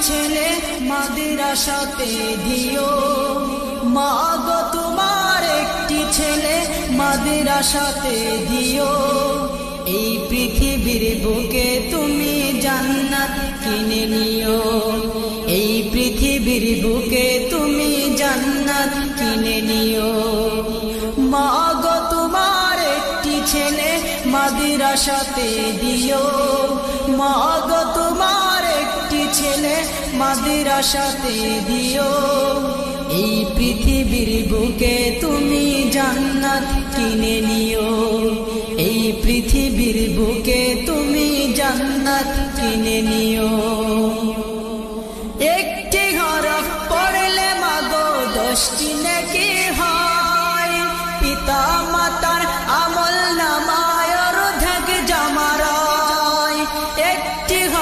ছেলে মাদ্রাসাতে দিও, মা গো তোমার একটি ছেলে মাদ্রাসাতে দিও। এই পৃথিবীর বুকে তুমি জান্নাত কিনে নিও, এই পৃথিবীর বুকে তুমি জান্নাত কিনে নিও। মা গো তোমার একটি ছেলে মাদ্রাসাতে দিও, মা গো তোমার একটি ছেলে মাদ্রাসাতে দিও। এই পৃথিবীর বুকে তুমি জান্নাত কিনে নিও, এই পৃথিবীর বুকে তুমি জান্নাত কিনে নিও।